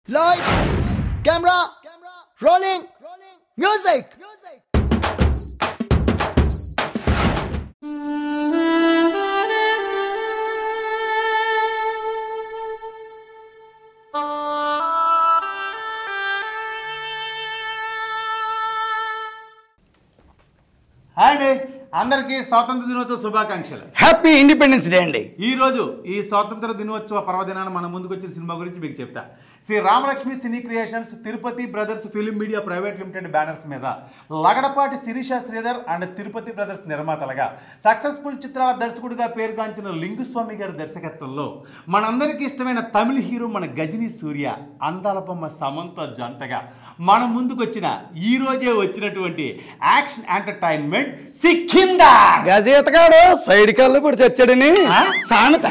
Light, camera, rolling, music. Hi అండి, అందరికీ స్వాతంత్ర దినోత్సవ శుభాకాంక్షలు. హ్యాపీ ఇండిపెండెన్స్ డే అండి. ఈరోజు ఈ స్వాతంత్ర దినోత్సవ పర్వదినాన్ని మన ముందుకు వచ్చిన సినిమా గురించి మీకు చెప్తా. Shri Ramalakshmi cine creations, Tirupati brothers film media private limited banners మీద లగడపాటి శిరీష శ్రీధర్ అండ్ తిరుపతి బ్రదర్స్ నిర్మాతలుగా సక్సెస్ఫుల్ చిత్రాల దర్శకుడిగా పేరుగాంచిన లింగుస్వామి గారి దర్శకత్వంలో మనందరికీ ఇష్టమైన తమిళ హీరో మన గజనీ సూర్య, అందాల బొమ్మ సమంత జంటగా మన ముందుకు వచ్చిన ఈ రోజే వచ్చినటువంటి యాక్షన్ ఎంటర్టైన్మెంట్ సికిందర్. గజేతగాడు సైడ్ కళ్ళు కూడా చచ్చాడని సామెత.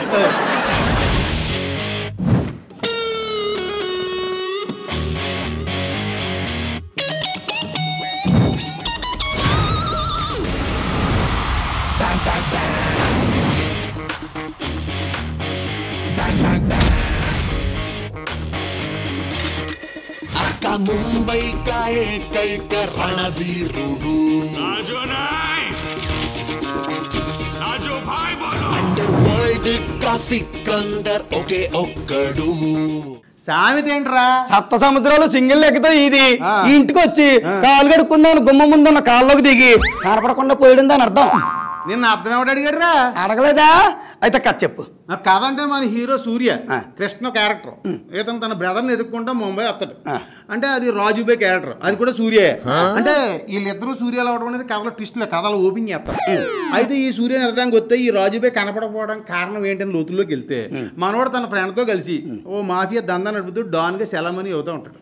मुंबई का एक रणधीरुडू अंडरवर्ल्ड का सिकंदर ओके ఒక్కడు. సామెత ఏంట్రా? సప్త సముద్రాలు సింగిల్ లెక్కతో ఇది ఇంటికి వచ్చి కాలు కడుక్కుందాం గుమ్మ ముందున్న కాళ్ళలోకి దిగి కనపడకుండా పోయడం దాని అర్థం. నిన్న అర్థం ఎవడు అడిగాడురా? అడగలేదా? అయితే కథ చెప్పు. కథ అంటే మన హీరో సూర్య కృష్ణ క్యారెక్టర్, ఇతను తన బ్రదర్ని ఎదుర్కొంటా ముంబై వస్తాడు. అంటే అది రాజుబాయ్ క్యారెక్టర్, అది కూడా సూర్య. అంటే వీళ్ళిద్దరూ సూర్యలు అవడం అనేది కథలో ట్విస్ట్లో కథలు ఓపెన్ చేస్తారు. అయితే ఈ సూర్యని ఎదడానికి వస్తే ఈ రాజుబాయ్ కనపడకపోవడం కారణం ఏంటని లోతుల్లోకి వెళ్తే మనవాడు తన ఫ్రెండ్తో కలిసి ఓ మాఫియా దందా నడుపుతూ డాన్గా సెలమని అవుతూ ఉంటాడు.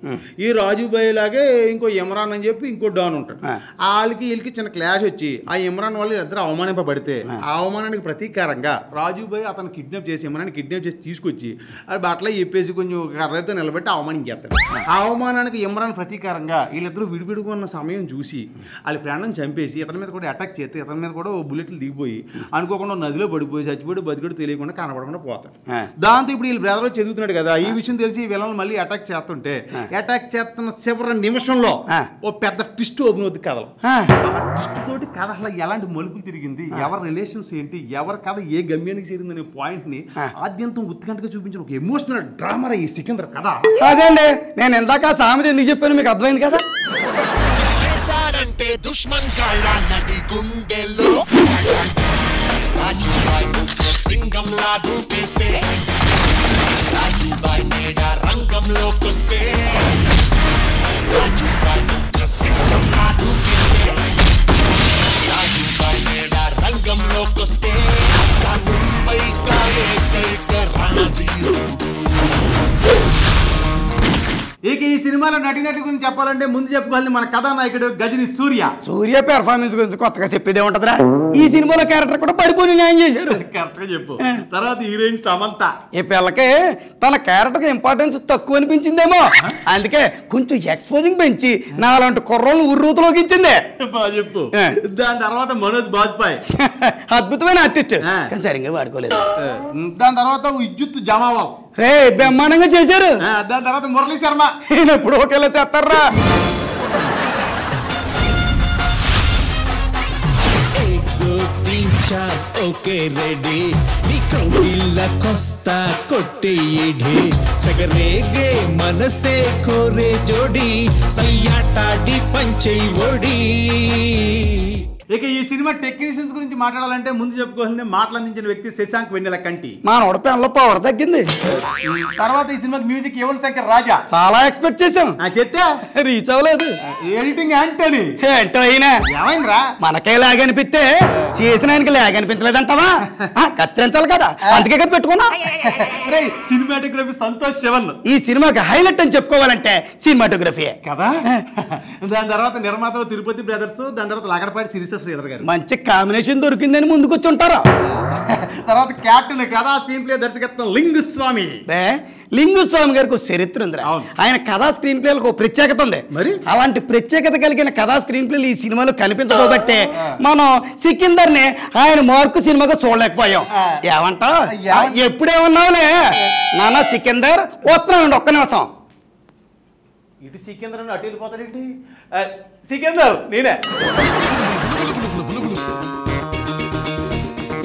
ఈ రాజుబాయ్ లాగే ఇంకో ఇమ్రాన్ అని చెప్పి ఇంకో డాన్ ఉంటాడు. వాళ్ళకి వీళ్ళకి చిన్న క్లాష్ వచ్చి ఆ ఇమ్రాన్ వాళ్ళు ఇద్దరు అవమానింపబడితే ఆ అవమానానికి ప్రతీకారంగా రాజుబాయ్ అతను కిడ్నాప్ చేసి ఇమ్రాన్ కిడ్నాప్ చేసి తీసుకొచ్చి అది బట్టలు చెప్పేసి కొంచెం కర్రతో నిలబెట్టి అవమానించేస్తాడు. ఆ అవమానానికి ఇమ్రాన్ ప్రతీకారంగా వీళ్ళిద్దరూ విడివిడుకున్న సమయం చూసి వాళ్ళ ప్రాణం చంపేసి ఇతని మీద కూడా అటాక్ చేస్తే ఇతని మీద కూడా బుల్లెట్లు దిగిపోయి అనుకోకుండా నదిలో పడిపోయి చచ్చిపోయి బతికడు తెలియకుండా కనపడకుండా పోతాడు. దాంతో ఇప్పుడు వీళ్ళ బ్రదర్ చదువుతున్నాడు కదా, ఈ విషయం తెలిసి వీళ్ళని మళ్ళీ అటాక్ చేస్తుంటే అటాక్ చేస్తున్న చివరి నిమిషంలో ఓ పెద్ద ట్విస్ట్ ఓపెన్ అవుతుంది కథలో. ఆ ట్విస్ట్ తోటి కథ అసలు ఎలాంటి మలుపులు తిరిగింది, ఎవరి రిలేషన్స్ ఏంటి, ఎవరి కథ ఏ గమ్యానికి చేరింది అనే పాయింట్ ని ఆద్యంతం ఉత్కంఠగా చూపించిన ఒక ఎమోషనల్ డ్రామా ఈ సికిందర్ కథ. అదేండి, నేను ఇందాక సామెత ఎందుకు చెప్పాను మీకు అర్థమైంది కదా. చేశాడంటే దుష్మన్ కాళ్ళ నడి గుండెల్లో రాజుబాయ్ సింగంలా దూకేస్తే రాజుబాయ్ నేడ రంగంలోకొస్తే రాజుబాయ్ సింగంలా దూకేస్తే రాజుబాయ్ నేడ రంగంలోకొస్తే ముంబై కాలేక రణధీరుడు. ఇక ఈ సినిమాలో నటినటి గురించి చెప్పాలంటే ముందు చెప్పుకోవాలి మన కథానాయకుడు గజనీ సూర్య. సూర్య పెర్ఫార్మెన్స్ గురించి కొత్తగా చెప్పేది ఏముంటదిరా? ఈ సినిమాలో క్యారెక్టర్ కూడా పడిపోయి న్యాయం చేశారు. కరెక్ట్ గా చెప్పు. తర్వాత హీరోయిన్ సమంత. ఈ పిల్లకి తన క్యారెక్టర్ ఇంపార్టెన్స్ తక్కువ అనిపించిందేమో, అందుకే కొంచెం ఎక్స్పోజింగ్ పెంచి నాలాంటి కుర్రోళ్ళు ఉర్రూతలోకి ఇచ్చింది. బాగా చెప్పు. దాని తర్వాత మనోజ్ బాజ్పాయ్, అద్భుతమైన ఆర్టిస్ట్, సరిగ్గా వాడుకోలేదు. దాని తర్వాత విద్యుత్ జమావాల్ రే బ్రహ్మాండంగా చేశారు. దాని తర్వాత మురళీ శర్మ. ఈయన ఎప్పుడు ఒకేలా చేస్తారా? ఓకే రెడీ నీకోగిల్ల కొస్తా కొట్టేయే సగరేగే మనసే కోరే జోడి సయ్యాటాడి పంచై ఓడి. ఇక ఈ సినిమా టెక్నీషియన్స్ గురించి మాట్లాడాలంటే ముందు చెప్పుకోవాల్సింది మాటలు అందించిన వ్యక్తి శశాంక్ వెన్నెల కంటి. మానవుడ పెన్లో పవర్ తగ్గింది. తర్వాత ఈ సినిమాకి మ్యూజిక్ యువన్ శంకర్ రాజా. చాలా ఎక్స్పెక్ట్ చేసాం, చెప్తే రీచ్ అవ్వలేదు. Editing Antony. ఏంటో అయినా ఏమైందిరా? మనకే లాగనిపిస్తే చేసిన ఆయనకి లాగనిపించలేదంటావా? కత్తిరించాలి కదా, అందుకే కదా పెట్టుకున్నా. సినిమాటోగ్రఫీ సంతోష్ శవన్. ఈ సినిమాకి హైలైట్ అని చెప్పుకోవాలంటే సినిమాటోగ్రఫీ కదా. దాని తర్వాత నిర్మాత తిరుపతి బ్రదర్స్, దాని తర్వాత లగడపాటి శిరీష శ్రీధర్ గారు. మంచి కాంబినేషన్ దొరికిందని ముందుకు వచ్చి ఉంటారా. తర్వాత క్యాప్టెన్ కథా స్క్రీన్ ప్లే దర్శకత్వం లింగుస్వామి. లింగుస్వామి గారికి చరిత్ర ఉంది. ఆయన కథా స్క్రీన్ ప్లేలకు ప్రత్యేకత ఉంది. మరి అలాంటి ప్రత్యేకత కలిగిన కథా స్క్రీన్ ప్లేలు ఈ సినిమాలో కనిపించబోబట్టే మనం సికిందర్ ని ఆయన మార్కు సినిమాగా చూడలేకపోయాం. ఏమంటావు? ఎప్పుడేమన్నావులే నాన్న సికిందర్ వస్తున్నానండి ఒక్క నిమిషం. ఇటు సికిందర్ అటు వెళ్ళిపోతాడేంటి? సికిందర్ నేనే.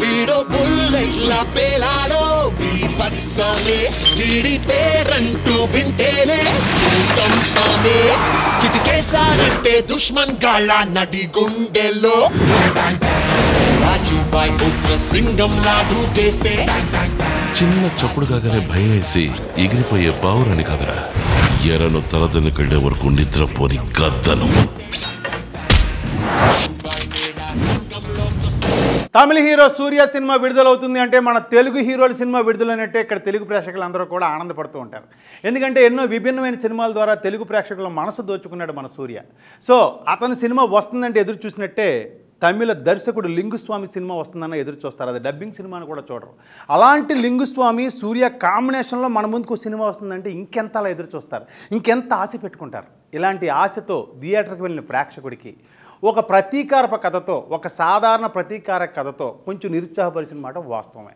వీడో బుల్లెట్ల పేలాడో బీభత్సమే, వీడి పేరంటూ వింటేనే భూకంపమే, చిటికేసారంటే దుష్మన్ గాళ్ళ నడి గుండెల్లో రాజుబాయ్ ఉగ్ర సింగం లాడు కేస్తే చిన్న చప్పుడు కాగానే భయం వేసి ఎగిరిపోయే బావురని కదరా, ఎరను తలదన్నుకెళ్లే వరకు నిద్రపోని గద్దను. తమిళ హీరో సూర్య సినిమా విడుదలవుతుంది అంటే మన తెలుగు హీరోల సినిమా విడుదలైనట్టే ఇక్కడ తెలుగు ప్రేక్షకులందరూ కూడా ఆనందపడుతూ ఉంటారు. ఎందుకంటే ఎన్నో విభిన్నమైన సినిమాల ద్వారా తెలుగు ప్రేక్షకుల మనసు దోచుకున్నాడు మన సూర్య. సో అతని సినిమా వస్తుందంటే ఎదురు చూసినట్టే తమిళ దర్శకుడు లింగుస్వామి సినిమా వస్తుందన్న ఎదురు చూస్తారు. అది డబ్బింగ్ సినిమాని కూడా చూడరు. అలాంటి లింగుస్వామి సూర్య కాంబినేషన్లో మన ముందుకు సినిమా వస్తుందంటే ఇంకెంత అలా ఎదురు చూస్తారు, ఇంకెంత ఆశ పెట్టుకుంటారు. ఇలాంటి ఆశతో థియేటర్కి వెళ్ళిన ప్రేక్షకుడికి ఒక ప్రతీకారక కథతో, ఒక సాధారణ ప్రతీకారక కథతో కొంచెం నిరుత్సాహపరిచిన మాట వాస్తవమే.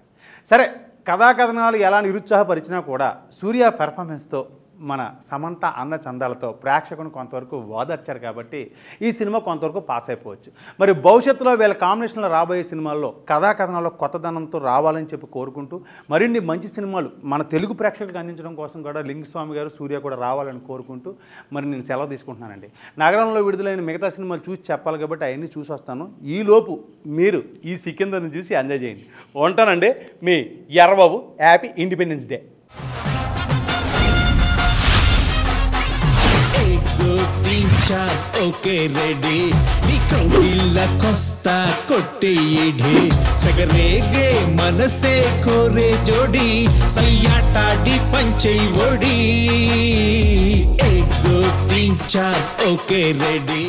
సరే, కథాకథనాలు ఎలా నిరుత్సాహపరిచినా కూడా సూర్య పెర్ఫార్మెన్స్తో మన సమంత అందచందాలతో ప్రేక్షకుని కొంతవరకు ఓదార్చారు కాబట్టి ఈ సినిమా కొంతవరకు పాస్ అయిపోవచ్చు. మరి భవిష్యత్తులో వీళ్ళ కాంబినేషన్లో రాబోయే సినిమాల్లో కథాకథనాల్లో కొత్తదనంతో రావాలని చెప్పి కోరుకుంటూ మరిన్ని మంచి సినిమాలు మన తెలుగు ప్రేక్షకులకు అందించడం కోసం కూడా లింగుస్వామి గారు సూర్య కూడా రావాలని కోరుకుంటూ మరి నేను సెలవు తీసుకుంటున్నానండి. నగరంలో విడుదలైన మిగతా సినిమాలు చూసి చెప్పాలి కాబట్టి అవన్నీ చూసి వస్తాను. ఈలోపు మీరు ఈ సికిందర్ని చూసి ఎంజాయ్ చేయండి. ఉంటానండి, మీ Errababu. Happy independence day. Okay ready, నీ కౌగిళ్ళ కొస్తా కొట్టేయిడే, సగరేగే మనసే కోరే జోడి, సయ్యాటాడి పంచై ఓడి, 1 2 3 4 ఓకే రెడీ.